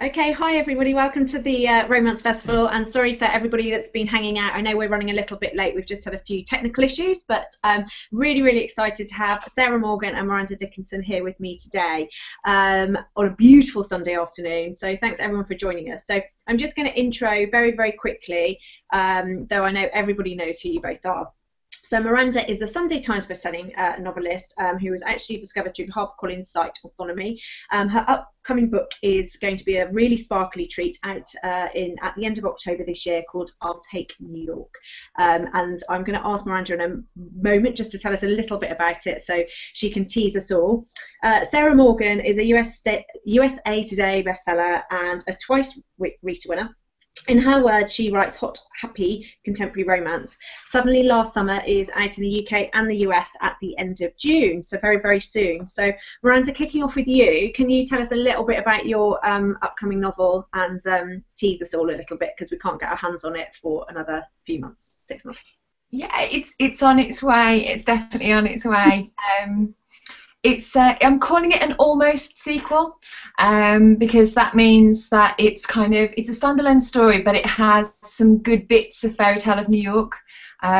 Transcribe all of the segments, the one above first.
Okay, hi everybody, welcome to the Romance Festival, and sorry for everybody that's been hanging out. I know we're running a little bit late, we've just had a few technical issues, but really excited to have Sarah Morgan and Miranda Dickinson here with me today on a beautiful Sunday afternoon. So thanks everyone for joining us. So I'm just going to intro very quickly, though I know everybody knows who you both are. So Miranda is the Sunday Times bestselling novelist who was actually discovered through the HarperCollins site Autonomy. Her upcoming book is going to be a really sparkly treat out at the end of October this year, called I'll Take New York. And I'm going to ask Miranda in a moment just to tell us a little bit about it so she can tease us all. Sarah Morgan is a USA Today bestseller and a twice Rita winner. In her words, she writes hot, happy contemporary romance. Suddenly Last Summer is out in the UK and the US at the end of June, so very soon. So Miranda, kicking off with you, can you tell us a little bit about your upcoming novel and tease us all a little bit, because we can't get our hands on it for another few months, 6 months. Yeah, it's on its way. It's definitely on its way. I'm calling it an almost sequel because that means that it's a standalone story, but it has some good bits of Fairy Tale of New York,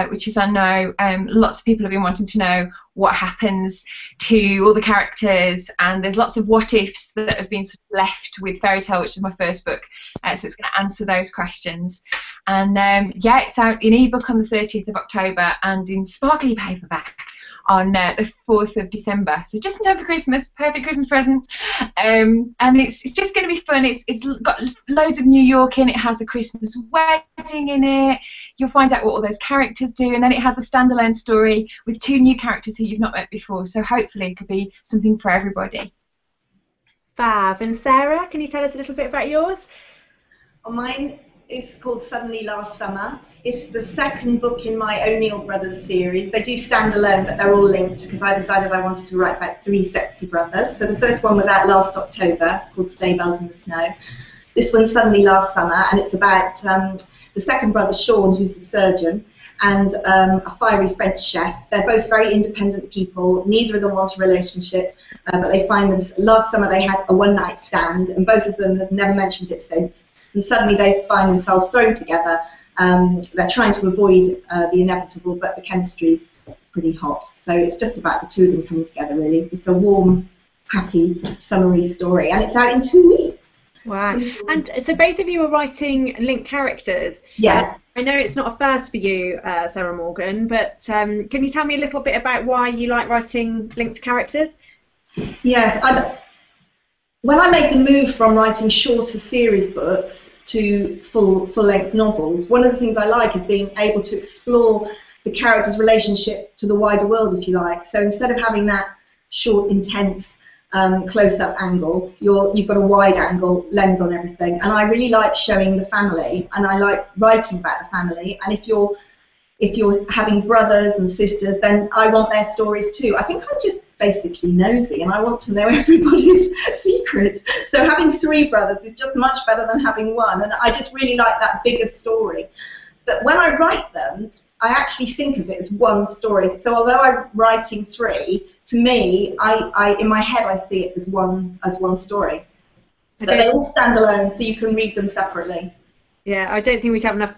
which is, I know, lots of people have been wanting to know what happens to all the characters, and there's lots of what ifs that have been sort of left with Fairy Tale, which is my first book, so it's going to answer those questions. And yeah, it's out in ebook on the 30th of October and in sparkly paperback on the 4th of December, so just in time for Christmas. Perfect Christmas present. And it's just going to be fun. It's got loads of New York in it. It has a Christmas wedding in it. You'll find out what all those characters do, and then it has a standalone story with 2 new characters who you've not met before, so hopefully it could be something for everybody. Fab. And Sarah, can you tell us a little bit about yours? Well, mine is called Suddenly Last Summer. It's the second book in my O'Neill Brothers series. They do stand alone, but they're all linked because I decided I wanted to write about 3 sexy brothers. So the first one was out last October. It's called Sleigh Bells in the Snow. This one's Suddenly Last Summer, and it's about the second brother, Sean, who's a surgeon, and a fiery French chef. They're both very independent people. Neither of them want a relationship, but they find them. Last summer they had a one-night stand, and both of them have never mentioned it since. And suddenly they find themselves thrown together. They're trying to avoid the inevitable, but the chemistry's pretty hot. So it's just about the 2 of them coming together, really. It's a warm, happy, summery story, and it's out in 2 weeks. Wow. And so both of you are writing linked characters. Yes. I know it's not a first for you, Sarah Morgan, but can you tell me a little bit about why you like writing linked characters? Yes. When I made the move from writing shorter series books to full-length novels, one of the things I like is being able to explore the character's relationship to the wider world, if you like. So instead of having that short, intense, close-up angle, you've got a wide-angle lens on everything. And I really like showing the family, and I like writing about the family. And if you're having brothers and sisters, then I want their stories too. I think I'm just basically nosy, and I want to know everybody's secrets. So having 3 brothers is just much better than having 1, and I just really like that bigger story. But when I write them, I actually think of it as 1 story. So although I'm writing 3, to me, I in my head I see it as one story. But they all stand alone, so you can read them separately. Yeah, I don't think we'd have enough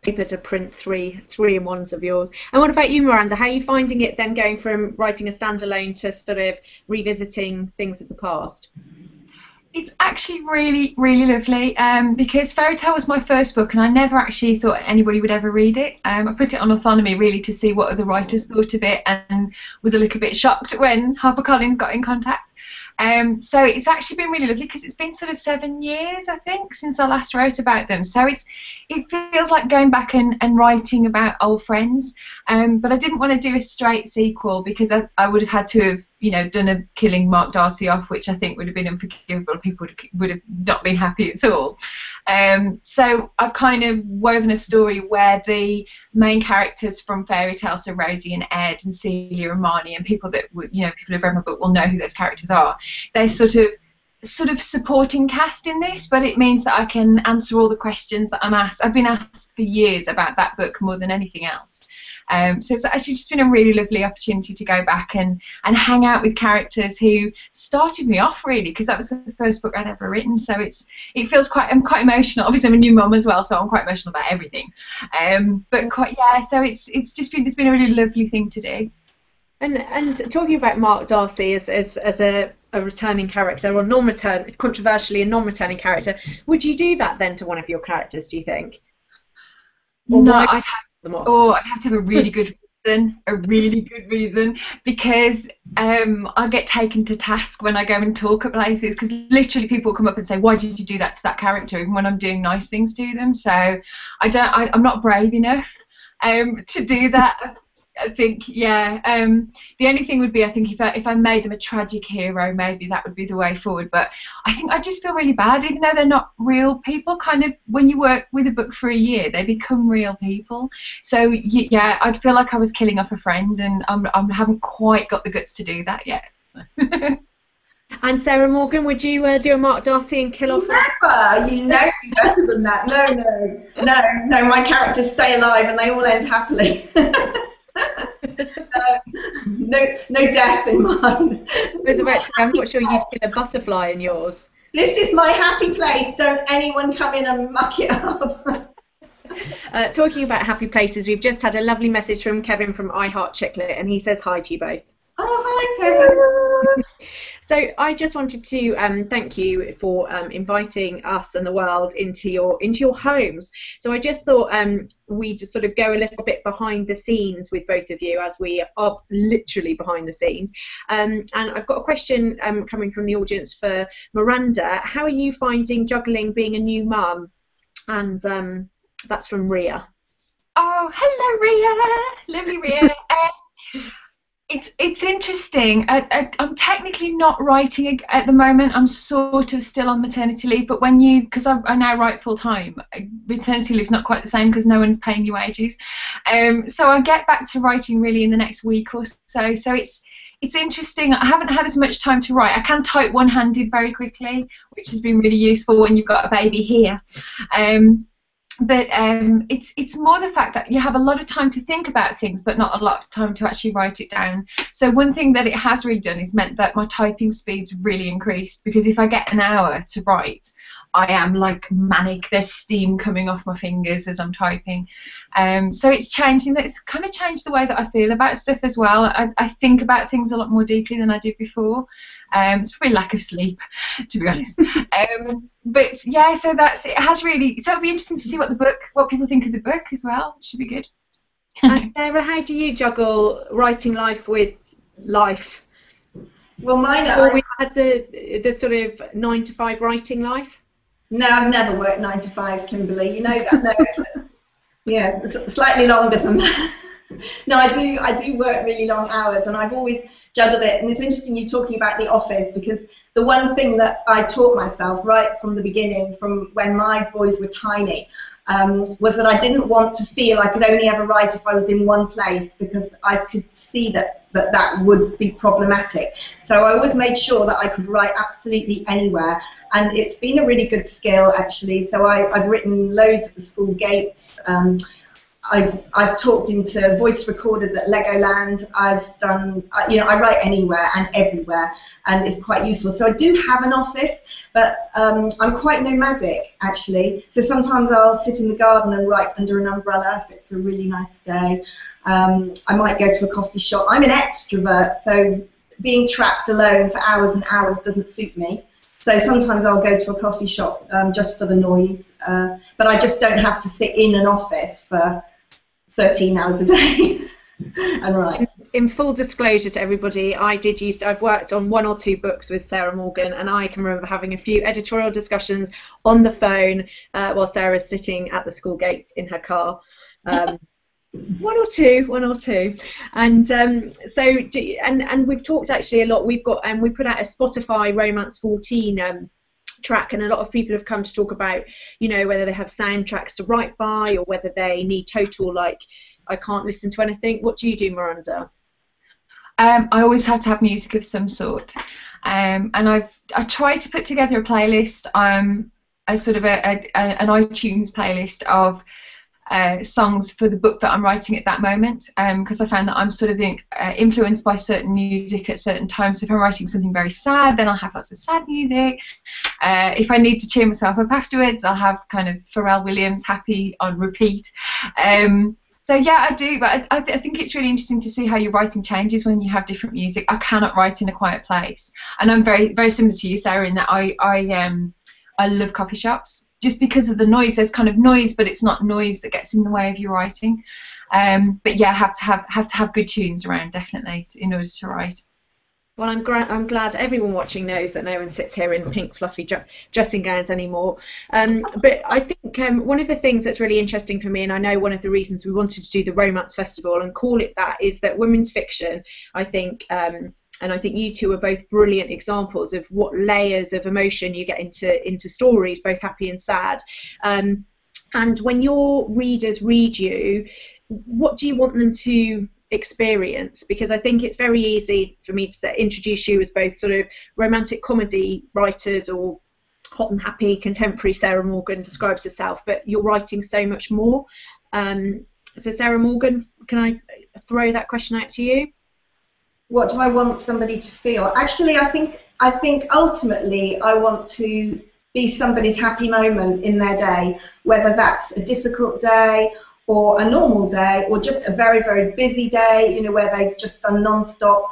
paper to print 3-in-1s of yours. And what about you, Miranda? How are you finding it then, going from writing a standalone to sort of revisiting things of the past? It's actually really lovely because Fairy Tale was my first book, and I never actually thought anybody would ever read it. I put it on Autonomy really to see what other writers thought of it, and was a little bit shocked when HarperCollins got in contact. So it's actually been really lovely because it's been sort of 7 years, I think, since I last wrote about them. So it feels like going back and writing about old friends. But I didn't want to do a straight sequel because I would have had to have, done a killing Mark Darcy off, which I think would have been unforgivable. People would have not been happy at all. So I've kind of woven a story where the main characters from Fairy Tale, so Rosie and Ed and Celia and Marnie, and people that would, people who've read my book will know who those characters are. They're sort of supporting cast in this, but it means that I can answer all the questions that I'm asked. I've been asked for years about that book more than anything else. So it's actually just been a really lovely opportunity to go back and hang out with characters who started me off, really, because that was the first book I'd ever written. So it feels I'm quite emotional. Obviously I'm a new mum as well, so I'm quite emotional about everything. But so it's been a really lovely thing to do. And talking about Mark Darcy as a returning character, or controversially a non-returning character, would you do that then to one of your characters, do you think? Or no, I'd have to have a really good reason, because I get taken to task when I go and talk at places, because literally people come up and say, why did you do that to that character, even when I'm doing nice things to them. So I'm not brave enough to do that. I think, yeah. The only thing would be, I think, if I made them a tragic hero, maybe that would be the way forward. But I think I just feel really bad, even though they're not real people. Kind of, when you work with a book for a year, they become real people. So yeah, I'd feel like I was killing off a friend, and I haven't quite got the guts to do that yet. And Sarah Morgan, would you do a Mark Darcy and kill off? Never. You know me better than that. No. My characters stay alive and they all end happily. No death in mine. I'm not sure you'd kill a butterfly in yours. This is my happy place. Don't anyone come in and muck it up. Talking about happy places, we've just had a lovely message from Kevin from I Heart Chicklet, and he says hi to you both. Oh, hi, Kevin. So I just wanted to thank you for inviting us and the world into your homes. So I just thought we'd just sort of go a little bit behind the scenes with both of you, as we are literally behind the scenes. And I've got a question coming from the audience for Miranda. How are you finding juggling being a new mum? And that's from Ria. Oh, hello, Ria. Lovely, Ria. It's interesting. I'm technically not writing at the moment. I'm sort of still on maternity leave, but because I now write full time, maternity leave's not quite the same because no one's paying you wages. So I get back to writing really in the next week or so. So it's interesting. I haven't had as much time to write. I can type one-handed very quickly, which has been really useful when you've got a baby here. But it's more the fact that you have a lot of time to think about things, but not a lot of time to actually write it down. So one thing that it has really done is meant that my typing speed's really increased, because if I get an hour to write, I am like manic. There's steam coming off my fingers as I'm typing. So it's changed. It's kind of changed the way that I feel about stuff as well. I think about things a lot more deeply than I did before. It's probably lack of sleep, to be honest. But yeah, so it has really. So it'll be interesting to see what people think of the book as well. It should be good. And Sarah, how do you juggle writing life with life? Well, mine. Always has the sort of 9 to 5 writing life. No, I've never worked 9 to 5, Kimberly. You know that. No, yeah, slightly longer than that. No, I do work really long hours, and I've always juggled it. And it's interesting you talking about the office, because the one thing that I taught myself right from the beginning, from when my boys were tiny, was that I didn't want to feel I could only ever write if I was in one place, because I could see that would be problematic. So I always made sure that I could write absolutely anywhere, and it's been a really good skill, actually. So I've written loads at the school gates. I've talked into voice recorders at Legoland. I've done, I write anywhere and everywhere, and it's quite useful. So I do have an office, but I'm quite nomadic, actually. So sometimes I'll sit in the garden and write under an umbrella if it's a really nice day. I might go to a coffee shop. I'm an extrovert, so being trapped alone for hours and hours doesn't suit me. So sometimes I'll go to a coffee shop just for the noise, but I just don't have to sit in an office for 13 hours a day and write. In full disclosure to everybody, I've worked on 1 or 2 books with Sarah Morgan, and I can remember having a few editorial discussions on the phone while Sarah's sitting at the school gates in her car. 1 or 2, and and we've talked actually a lot. We've got we put out a Spotify Romance 14 track, and a lot of people have come to talk about, whether they have soundtracks to write by, or whether they need total, like, I can't listen to anything. What do you do, Miranda? I always have to have music of some sort, and I try to put together a playlist, a sort of an iTunes playlist of songs for the book that I'm writing at that moment, because I found that I'm sort of influenced by certain music at certain times. So if I'm writing something very sad, then I'll have lots of sad music. If I need to cheer myself up afterwards, I'll have kind of Pharrell Williams Happy on repeat. So yeah, I do, but I think it's really interesting to see how your writing changes when you have different music. I cannot write in a quiet place, and I'm very, very similar to you, Sarah, in that I love coffee shops just because of the noise. There's kind of noise, but it's not noise that gets in the way of your writing. But yeah, have to have good tunes around, definitely, in order to write. Well, I'm glad everyone watching knows that no one sits here in pink fluffy dressing gowns anymore. But I think one of the things that's really interesting for me, and I know one of the reasons we wanted to do the Romance Festival and call it that, is that women's fiction, I think, and I think you two are both brilliant examples of what layers of emotion you get into stories, both happy and sad. And when your readers read you, what do you want them to experience? Because I think it's very easy for me to introduce you as both sort of romantic comedy writers, or hot and happy contemporary Sarah Morgan describes herself, but you're writing so much more. So Sarah Morgan, can I throw that question out to you? What do I want somebody to feel? Actually, I think ultimately I want to be somebody's happy moment in their day, whether that's a difficult day or a normal day, or just a very, very busy day, you know, where they've just done non-stop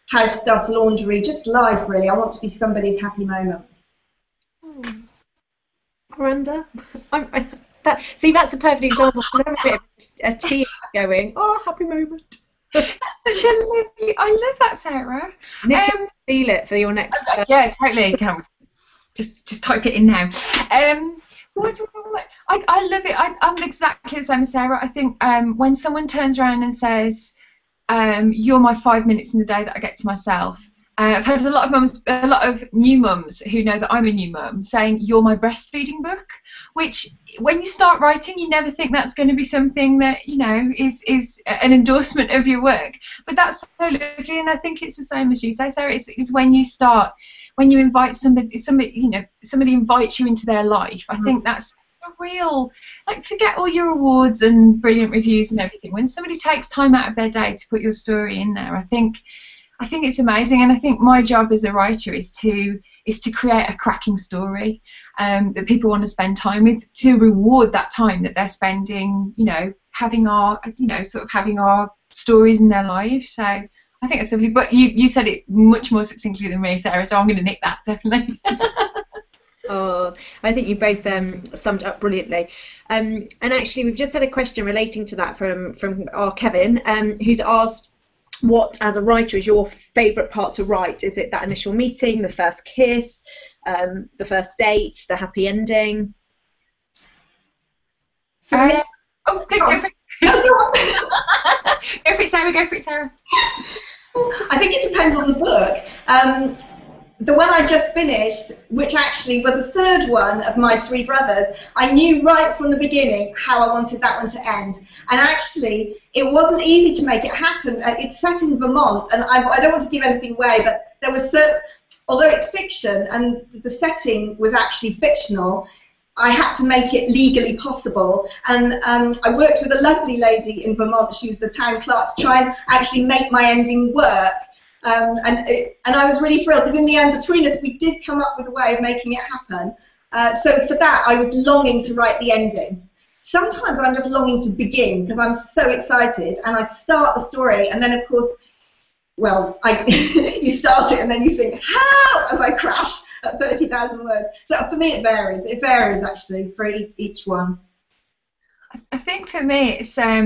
house stuff, laundry, just life, really. I want to be somebody's happy moment. Miranda? See, that's a perfect example. I have a bit of a tear going, oh, happy moment. That's such a lovely, I love that, Sarah. Nick, feel it for your next... Yeah, totally. Just type it in now. What do I love it. I'm exactly the same as Sarah. I think when someone turns around and says, "You're my 5 minutes in the day that I get to myself," I've had a lot of new mums who know that I'm a new mum saying, "You're my breastfeeding book," which, when you start writing, you never think that's going to be something that, you know, is an endorsement of your work. But that's so lovely, and I think it's the same as you say, Sarah. It's when you start. When you invite somebody, you know, somebody invites you into their life, I think that's a real, like, forget all your awards and brilliant reviews and everything. When somebody takes time out of their day to put your story in there, I think it's amazing. And I think my job as a writer is to create a cracking story that people want to spend time with, to reward that time that they're spending, you know, having our stories in their lives. So I think it's lovely, but you said it much more succinctly than me, Sarah, so I'm going to nick that, definitely. Oh, I think you both summed up brilliantly. And actually, we've just had a question relating to that from our Kevin, who's asked, what, as a writer, is your favourite part to write? Is it that initial meeting, the first kiss, the first date, the happy ending? Go for it. Go for it, Sarah. I think it depends on the book. The one I just finished, which actually was the third one of my three brothers, I knew right from the beginning how I wanted that one to end. And actually, it wasn't easy to make it happen. It's set in Vermont, and I don't want to give anything away, but there was certain, although it's fiction and the setting was actually fictional, I had to make it legally possible, and I worked with a lovely lady in Vermont. She was the town clerk, to try and actually make my ending work, and I was really thrilled, because in the end, between us, we did come up with a way of making it happen. So for that, I was longing to write the ending. Sometimes I'm just longing to begin, because I'm so excited, and I start the story, and then of course, well, you start it and then you think, how, as I crash at 30,000 words. So for me it varies. It varies actually for each one. I think for me it's I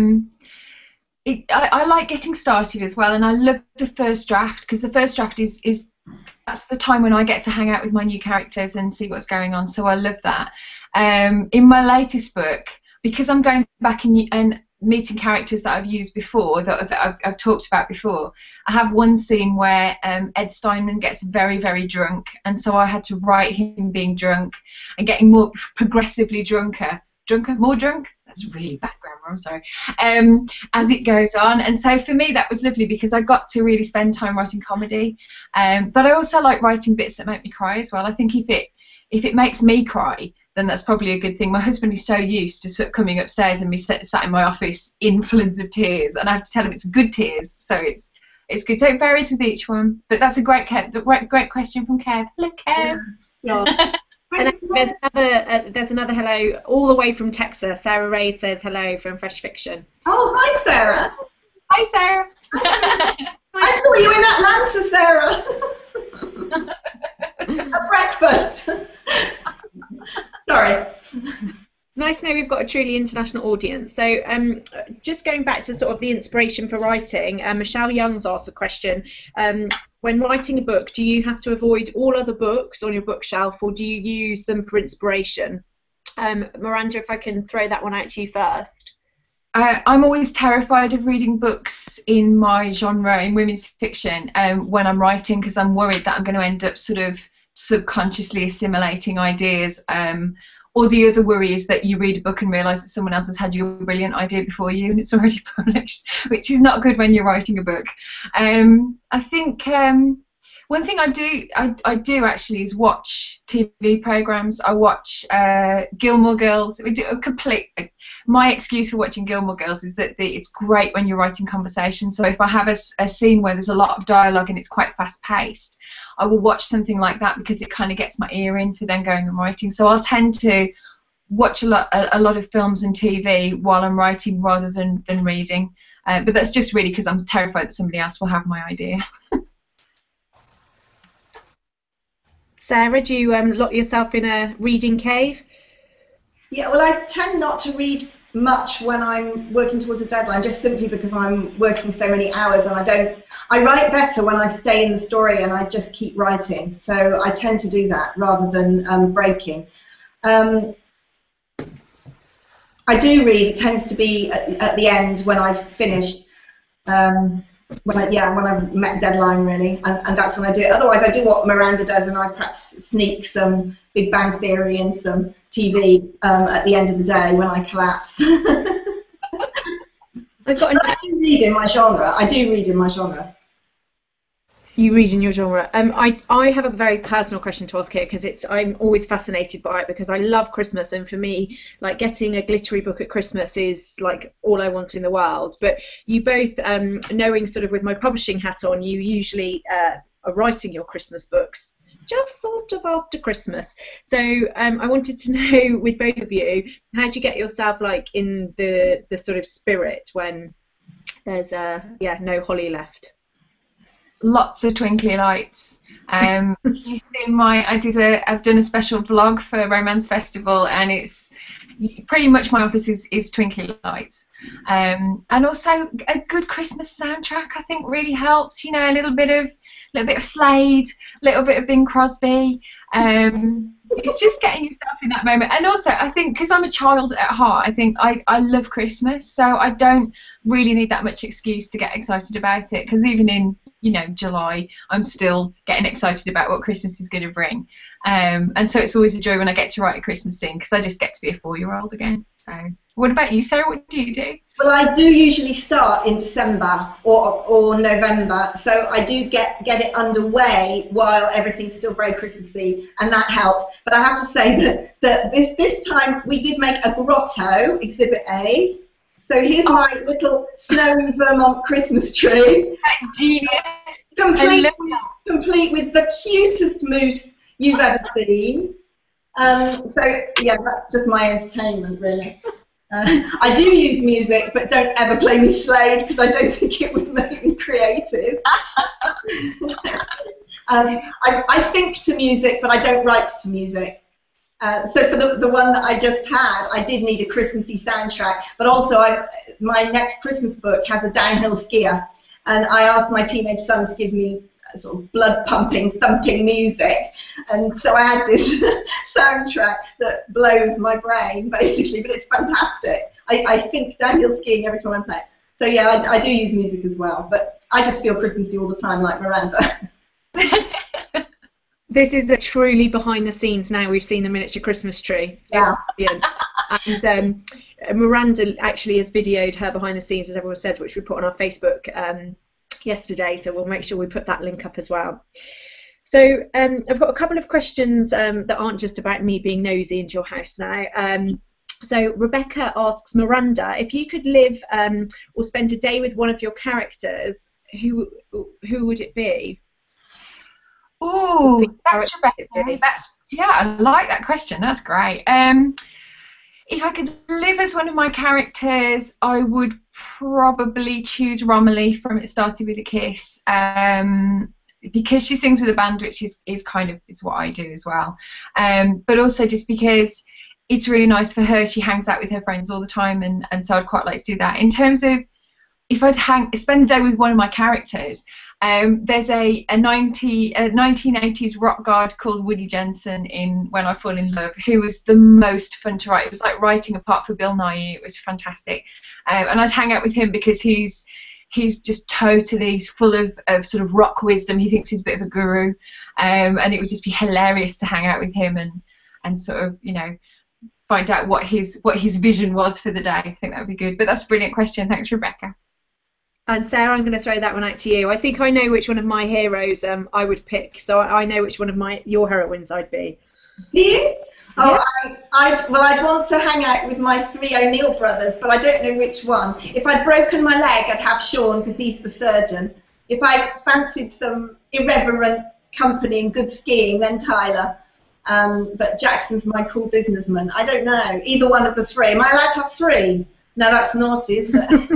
like getting started as well, and I love the first draft, because the first draft is that's the time when I get to hang out with my new characters and see what's going on, so I love that. In my latest book, because I'm going back and meeting characters that I've used before, that I've talked about before, I have one scene where Ed Steinman gets very, very drunk, and so I had to write him being drunk and getting more progressively more drunk? That's really bad grammar, I'm sorry. As it goes on, and so for me that was lovely, because I got to really spend time writing comedy, but I also like writing bits that make me cry as well. I think if it makes me cry, then that's probably a good thing. My husband is so used to sort of coming upstairs and me sat in my office in floods of tears, and I have to tell him it's good tears, so it's good. So it varies with each one, but that's a great question from Kev. Look, Kev. Yeah. And there's another hello all the way from Texas. Sarah Ray says hello from Fresh Fiction. Oh, hi, Sarah. Hi, Sarah. I saw you in Atlanta, Sarah. At breakfast. Sorry. It's nice to know we've got a truly international audience. So just going back to sort of the inspiration for writing, Michelle Young's asked a question. When writing a book, do you have to avoid all other books on your bookshelf, or do you use them for inspiration? Miranda, if I can throw that one out to you first. I'm always terrified of reading books in my genre, in women's fiction, when I'm writing, because I'm worried that I'm going to end up sort of subconsciously assimilating ideas. Or the other worry is that you read a book and realise that someone else has had your brilliant idea before you and it's already published, which is not good when you're writing a book. I think one thing I do actually is watch TV programmes. I watch Gilmore Girls. We do a complete. My excuse for watching Gilmore Girls is that it's great when you're writing conversations. So if I have a scene where there's a lot of dialogue and it's quite fast paced, I will watch something like that because it kind of gets my ear in for then going and writing. So I'll tend to watch a lot of films and TV while I'm writing rather than reading. But that's just really because I'm terrified that somebody else will have my idea. Sarah, do you lock yourself in a reading cave? Yeah, well, I tend not to read much when I'm working towards a deadline, just simply because I'm working so many hours, and I write better when I stay in the story and I just keep writing. So I tend to do that rather than breaking. I do read. It tends to be at the end when I've finished. When I've met deadline, really, and that's when I do it. Otherwise, I do what Miranda does, and I perhaps sneak some Big Bang Theory and some TV at the end of the day when I collapse. I do read in my genre. You read in your genre. I have a very personal question to ask here because I'm always fascinated by it because I love Christmas, and for me, like, getting a glittery book at Christmas is like all I want in the world. But you both, knowing sort of with my publishing hat on, you usually are writing your Christmas books just sort of after Christmas. So I wanted to know with both of you, how do you get yourself like in the sort of spirit when there's no holly left? Lots of twinkly lights. You see I've done a special vlog for Romance Festival, and it's pretty much my office is twinkly lights. And also a good Christmas soundtrack I think really helps. You know, a little bit of Slade, a little bit of Bing Crosby. It's just getting yourself in that moment. And also, I think because I'm a child at heart, I think I love Christmas, so I don't really need that much excuse to get excited about it. Because even in July, I'm still getting excited about what Christmas is going to bring. And so it's always a joy when I get to write a Christmas scene because I just get to be a 4-year-old again. So, what about you, Sarah? What do you do? Well, I do usually start in December or November, so I do get it underway while everything's still very Christmassy, and that helps. But I have to say that this time we did make a grotto, Exhibit A. So here's my little snowy Vermont Christmas tree. That's genius. Complete with the cutest moose you've ever seen. So yeah, that's just my entertainment, really. I do use music, but don't ever play me Slade because I don't think it would make me creative. I think to music, but I don't write to music. So for the one that I just had, I did need a Christmassy soundtrack, but also my next Christmas book has a downhill skier, and I asked my teenage son to give me sort of blood-pumping, thumping music, and so I had this soundtrack that blows my brain, basically, but it's fantastic. I think downhill skiing every time I play it. So yeah, I do use music as well, but I just feel Christmassy all the time, like Miranda. This is a truly behind the scenes now. We've seen the miniature Christmas tree. Yeah. And Miranda actually has videoed her behind the scenes, as everyone said, which we put on our Facebook yesterday, so we'll make sure we put that link up as well. So I've got a couple of questions that aren't just about me being nosy into your house now. So Rebecca asks, Miranda, if you could live or spend a day with one of your characters, who would it be? Ooh, thanks, Rebecca. Yeah, I like that question. That's great. If I could live as one of my characters, I would probably choose Romilly from It Started With a Kiss, because she sings with a band, which is kind of is what I do as well. But also just because it's really nice for her. She hangs out with her friends all the time, and so I'd quite like to do that. In terms of if I'd spend a day with one of my characters, there's a 1980s rock guard called Woody Jensen in When I Fall in Love, who was the most fun to write. It was like writing a part for Bill Nighy. It was fantastic, and I'd hang out with him because he's just totally full of sort of rock wisdom. He thinks he's a bit of a guru, and it would just be hilarious to hang out with him and sort of, you know, find out what his vision was for the day. I think that would be good. But that's a brilliant question. Thanks, Rebecca. And Sarah, I'm going to throw that one out to you. I think I know which one of my heroes I would pick, so I know which one of your heroines I'd be. Do you? Yeah. Oh, I'd want to hang out with my 3 O'Neill brothers, but I don't know which one. If I'd broken my leg, I'd have Sean because he's the surgeon. If I fancied some irreverent company and good skiing, then Tyler. But Jackson's my cool businessman. I don't know. Either one of the 3. Am I allowed to have 3? No, that's naughty, isn't it?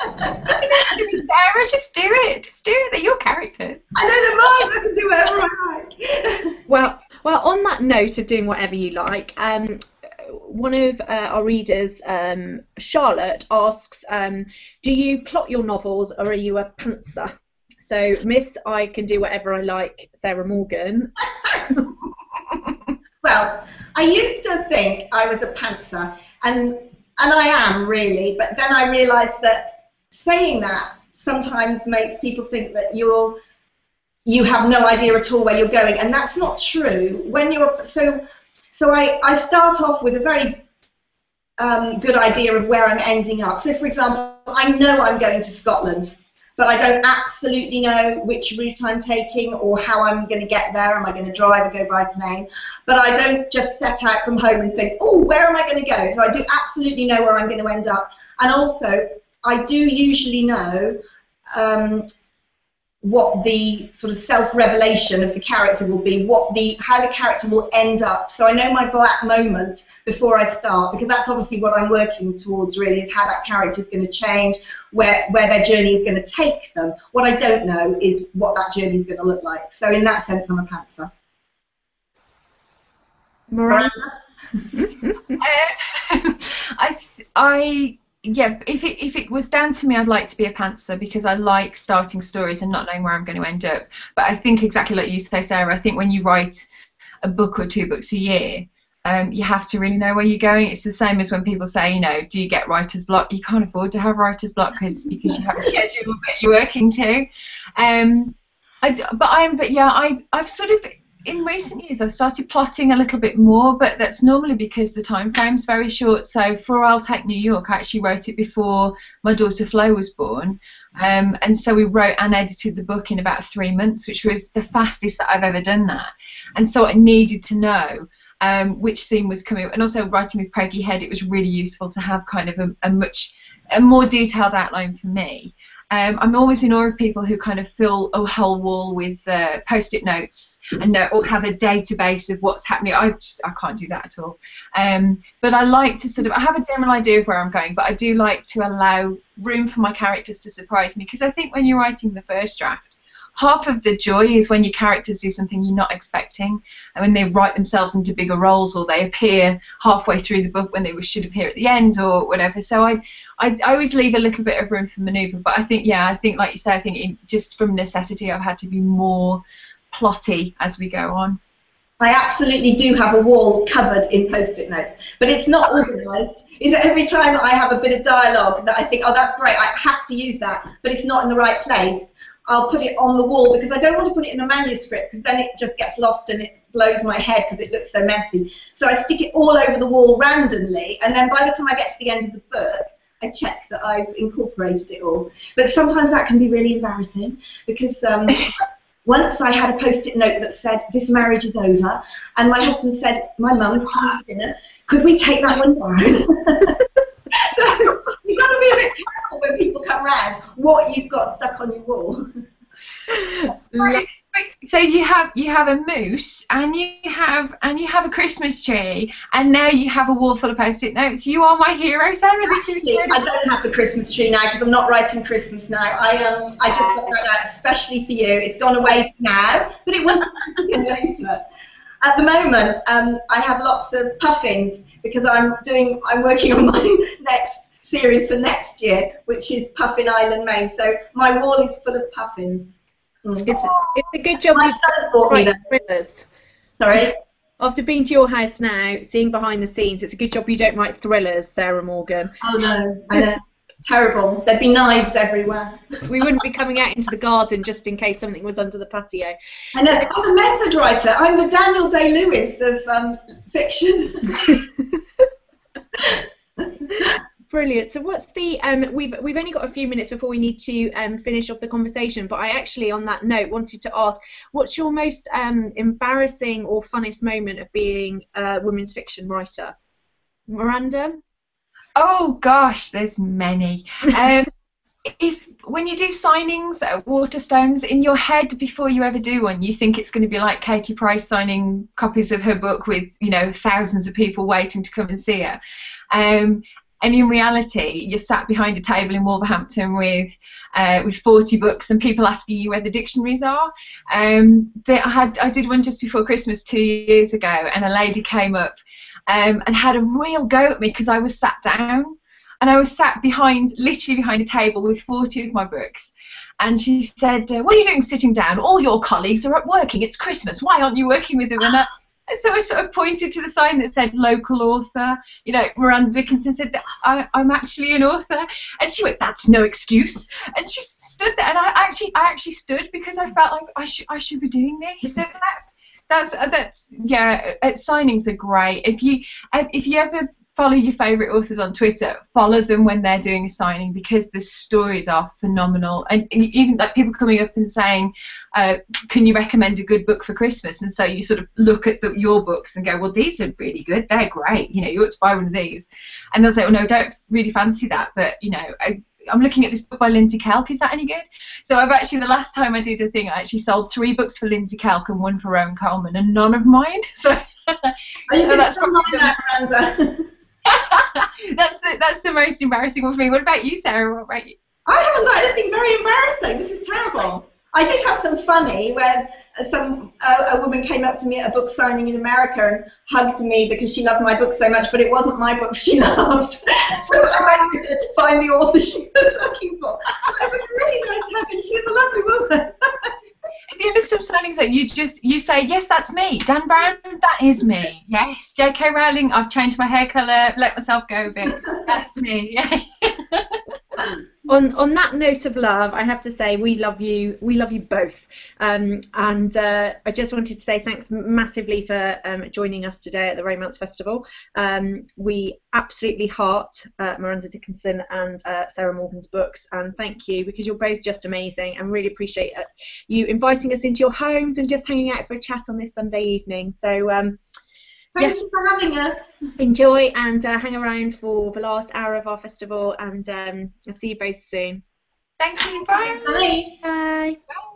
Sarah, just do it. Just do it. They're your characters. I know they're mine. I can do whatever I like. Well, on that note of doing whatever you like, one of our readers, Charlotte, asks, do you plot your novels or are you a pantser? So, Miss I can do whatever I like, Sarah Morgan. Well, I used to think I was a pantser, and I am really, but then I realised that saying that sometimes makes people think that you have no idea at all where you're going, and that's not true. When you're so I start off with a very good idea of where I'm ending up. So, for example, I know I'm going to Scotland, but I don't absolutely know which route I'm taking or how I'm going to get there. Am I going to drive or go by plane? But I don't just set out from home and think, oh, where am I going to go? So I do absolutely know where I'm going to end up. And also, I do usually know what the sort of self-revelation of the character will be, how the character will end up. So I know my black moment before I start, because that's obviously what I'm working towards really, is how that character is going to change, where their journey is going to take them. What I don't know is what that journey is going to look like. So in that sense, I'm a pantser. Miranda? Yeah, if it was down to me, I'd like to be a pantser because I like starting stories and not knowing where I'm going to end up. But I think exactly like you say, Sarah, I think when you write a book or 2 books a year, you have to really know where you're going. It's the same as when people say, you know, do you get writer's block? You can't afford to have writer's block because you have a schedule that you're working to. I've sort of, in recent years, I've started plotting a little bit more, but that's normally because the time frame's very short. So for I'll Take New York, I actually wrote it before my daughter Flo was born, and so we wrote and edited the book in about 3 months, which was the fastest that I've ever done that. And so I needed to know which scene was coming, and also writing with Peggy Head, it was really useful to have kind of a more detailed outline for me. I'm always in awe of people who kind of fill a whole wall with post-it notes and or have a database of what's happening. I can't do that at all. But I like to I have a general idea of where I'm going, but I do like to allow room for my characters to surprise me, because I think when you're writing the first draft, half of the joy is when your characters do something you're not expecting, and when they write themselves into bigger roles, or they appear halfway through the book when they should appear at the end or whatever. So I always leave a little bit of room for manoeuvre, but I think like you said, I think just from necessity I've had to be more plotty as we go on. I absolutely do have a wall covered in post-it notes, but it's not organised. Is that every time I have a bit of dialogue that I think, oh, that's great, I have to use that, but it's not in the right place, I'll put it on the wall, because I don't want to put it in the manuscript, because then it just gets lost and it blows my head because it looks so messy. So I stick it all over the wall randomly, and then by the time I get to the end of the book, I check that I've incorporated it all. But sometimes that can be really embarrassing, because Once I had a post-it note that said, "This marriage is over," and my husband said, "My mum's coming for dinner. Could we take that one down?" So you've got to be a bit careful when people come round what you've got stuck on your wall. So you have a moose, and you have a Christmas tree, and now you have a wall full of post-it notes. You are my hero, Sarah. Actually, I don't have the Christmas tree now because I'm not writing Christmas now. I just got that out especially for you. It's gone away now, but it will come again later. At the moment, I have lots of puffins because I'm working on my next series for next year, which is Puffin Island, Maine. So my wall is full of puffins. It's a good job. My son's bought me them. Sorry? After being to your house now, seeing behind the scenes, it's a good job you don't write thrillers, Sarah Morgan. Oh no, I know. Terrible. There'd be knives everywhere. We wouldn't be coming out into the garden just in case something was under the patio. I know. I'm a method writer. I'm the Daniel Day-Lewis of fiction. Brilliant. So what's the we've only got a few minutes before we need to finish off the conversation, but I actually on that note wanted to ask, what's your most embarrassing or funnest moment of being a women's fiction writer? Miranda? Oh gosh, there's many. When you do signings at Waterstones, in your head before you ever do one, you think it's going to be like Katie Price signing copies of her book with, you know, thousands of people waiting to come and see her. And in reality, you're sat behind a table in Wolverhampton with 40 books and people asking you where the dictionaries are. I did one just before Christmas 2 years ago, and a lady came up and had a real go at me because I was sat down. And I was sat literally behind a table with 40 of my books. And she said, "What are you doing sitting down? All your colleagues are up working. It's Christmas. Why aren't you working with them?" And so I sort of pointed to the sign that said local author. You know, Miranda Dickinson said that I'm actually an author. And she went, "That's no excuse." And she stood there. And I actually stood because I felt like I should be doing this. So that's yeah. Signings are great. If you ever follow your favourite authors on Twitter, follow them when they're doing a signing because the stories are phenomenal. And even like people coming up and saying, "Can you recommend a good book for Christmas?" And so you sort of look at your books and go, "Well, these are really good. They're great. You know, you ought to buy one of these." And they'll say, "Oh no, I don't really fancy that, but you know, I'm looking at this book by Lindsay Kelk. Is that any good?" So I've actually, the last time I did a thing, I actually sold 3 books for Lindsay Kelk and 1 for Rowan Coleman, and none of mine. So are you going to tell mine that, Miranda? That's the most embarrassing one for me. What about you, Sarah? What about you? I haven't got anything very embarrassing. This is terrible. I did have some funny when a woman came up to me at a book signing in America and hugged me because she loved my book so much, but it wasn't my book she loved. So I went with her to find the author she was looking for. It was a really nice hug, and she was a lovely woman. At the end of some signings, though, you say, "Yes, that's me. Dan Brown, that is me. Yes, J.K. Rowling, I've changed my hair colour, let myself go a bit. That's me." On that note of love, I have to say we love you both, and I just wanted to say thanks massively for joining us today at the Romance Festival. We absolutely heart Miranda Dickinson and Sarah Morgan's books, and thank you because you're both just amazing, and really appreciate you inviting us into your homes and just hanging out for a chat on this Sunday evening. So Thank you for having us. Enjoy and hang around for the last hour of our festival, and I'll see you both soon. Thank you. Bye. Bye. Bye. Bye.